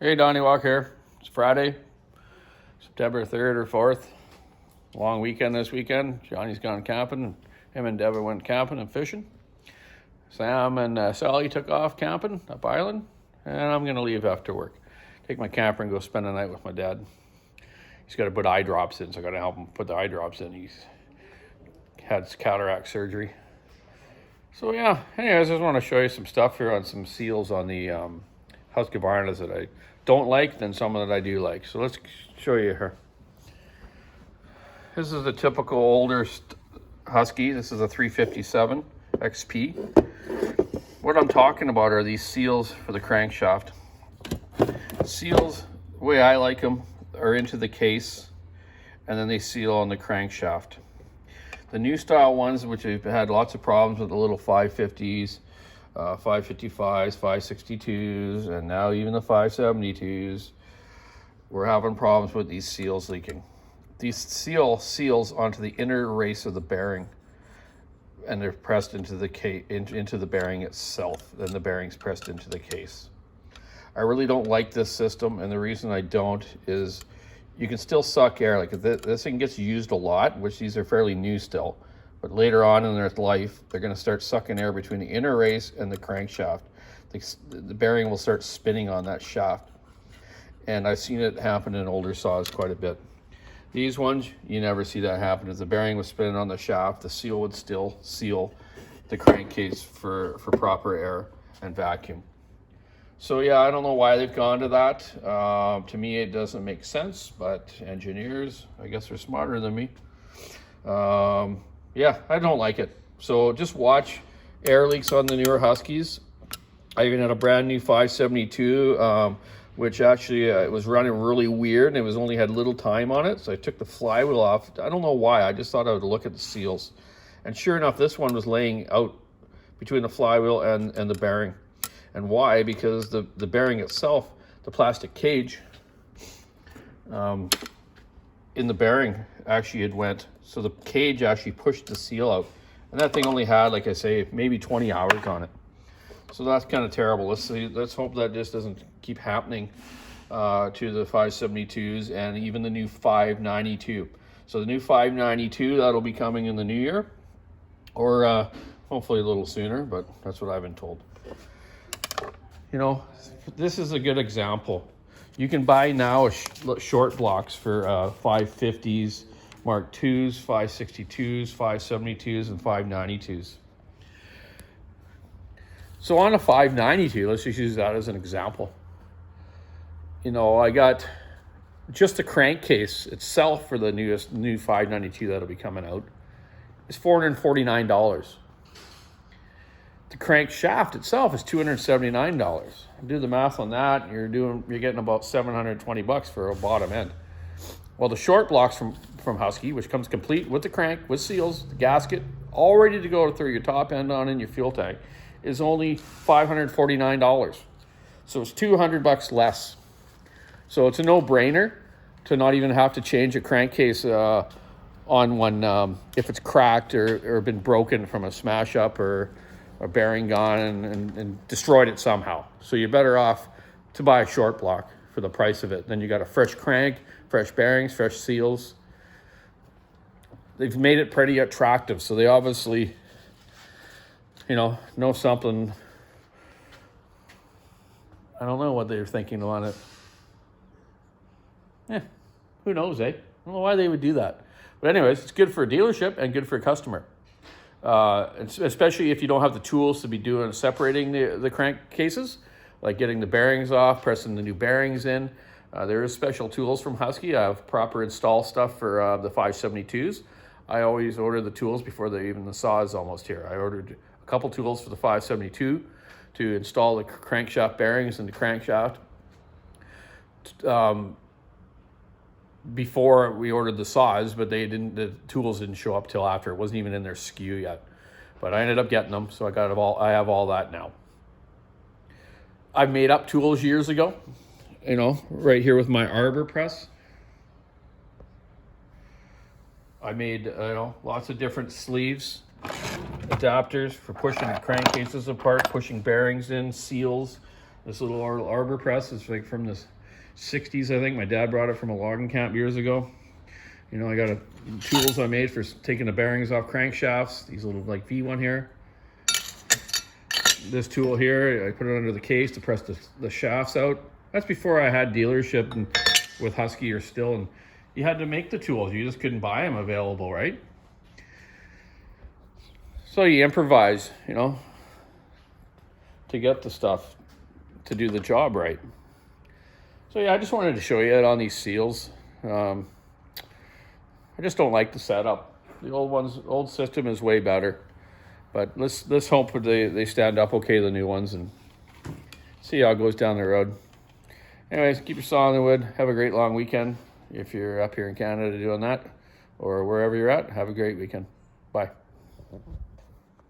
Hey, Donny Walk here. It's Friday, September 3rd or 4th. Long weekend this weekend. Johnny's gone camping. Him and Deborah went camping and fishing. Sam and Sally took off camping up island. And I'm going to leave after work. Take my camper and go spend the night with my dad. He's got to put eye drops in, so I got to help him put the eye drops in. He's had cataract surgery. So yeah, anyways, I just want to show you some stuff here on some seals on the Husqvarnas that I don't like, then some that I do like. So let's show you here. This is a typical older Husky. This is a 357 XP. What I'm talking about are these seals for the crankshaft. Seals, the way I like them, are into the case, and then they seal on the crankshaft. The new style ones, which have had lots of problems with the little 550s, 555s, 562s, and now even the 572s, we're having problems with these seals leaking. These seals onto the inner race of the bearing, and they're pressed into the bearing itself, and the bearing's pressed into the case. I really don't like this system, and the reason I don't is you can still suck air. Like if this thing gets used a lot, which these are fairly new still, but later on in their life, they're going to start sucking air between the inner race and the crankshaft. The bearing will start spinning on that shaft. And I've seen it happen in older saws quite a bit. These ones, you never see that happen. If the bearing was spinning on the shaft, the seal would still seal the crankcase for proper air and vacuum. So yeah, I don't know why they've gone to that. To me, it doesn't make sense, but engineers, I guess, are smarter than me. Yeah, I don't like it. So just watch air leaks on the newer Huskies. I even had a brand new 572, which actually it was running really weird, and it was only had little time on it. So I took the flywheel off. I don't know why. I just thought I would look at the seals. And sure enough, this one was laying out between the flywheel and the bearing. And why? Because the bearing itself, the plastic cage in the bearing actually had went. So the cage actually pushed the seal out. And that thing only had, like I say, maybe 20 hours on it. So that's kind of terrible. Let's hope that this doesn't keep happening to the 572s and even the new 592. So the new 592, that'll be coming in the new year, or hopefully a little sooner, but that's what I've been told. You know, this is a good example. You can buy now short blocks for 550s, Mark IIs, 562s, 572s, and 592s. So on a 592, let's just use that as an example. You know, I got just the crankcase itself for the new 592 that'll be coming out is $449. The crankshaft itself is $279. Do the math on that, you're getting about $720 for a bottom end. Well, the short blocks from Husky, which comes complete with the crank, with seals, the gasket, all ready to go through your top end on in your fuel tank, is only $549. So it's $200 less. So it's a no-brainer to not even have to change a crankcase on one if it's cracked or been broken from a smash up or a bearing gone and destroyed it somehow. So you're better off to buy a short block for the price of it. Then you got a fresh crank, fresh bearings, fresh seals. They've made it pretty attractive. So they obviously, you know something. I don't know what they're thinking on it. Who knows, eh? I don't know why they would do that. But anyways, it's good for a dealership and good for a customer. Especially if you don't have the tools to be separating the crankcases, like getting the bearings off, pressing the new bearings in. There is special tools from Husky. I have proper install stuff for the 572s. I always order the tools before even the saw is almost here. I ordered a couple tools for the 572 to install the crankshaft bearings in the crankshaft. Before we ordered the saws, but the tools didn't show up till after. It wasn't even in their SKU yet. But I ended up getting them, so I have all that now. I've made up tools years ago, right here with my arbor press. I made lots of different sleeves, adapters for pushing crankcases apart, pushing bearings in, seals, This little arbor press is like from the 60s, I think. My dad brought it from a logging camp years ago. You know, I got tools I made for taking the bearings off crankshafts. These little like V1 here. This tool here, I put it under the case to press the shafts out. That's before I had dealership and with Husky or Still, and you had to make the tools. You just couldn't buy them available, right? So you improvise, you know, to get the stuff to do the job right. So yeah, I just wanted to show you it on these seals. I just don't like the setup. The old system is way better. But let's hope they stand up okay, the new ones, and see how it goes down the road. Anyways, keep your saw in the wood. Have a great long weekend if you're up here in Canada doing that, or wherever you're at. Have a great weekend. Bye.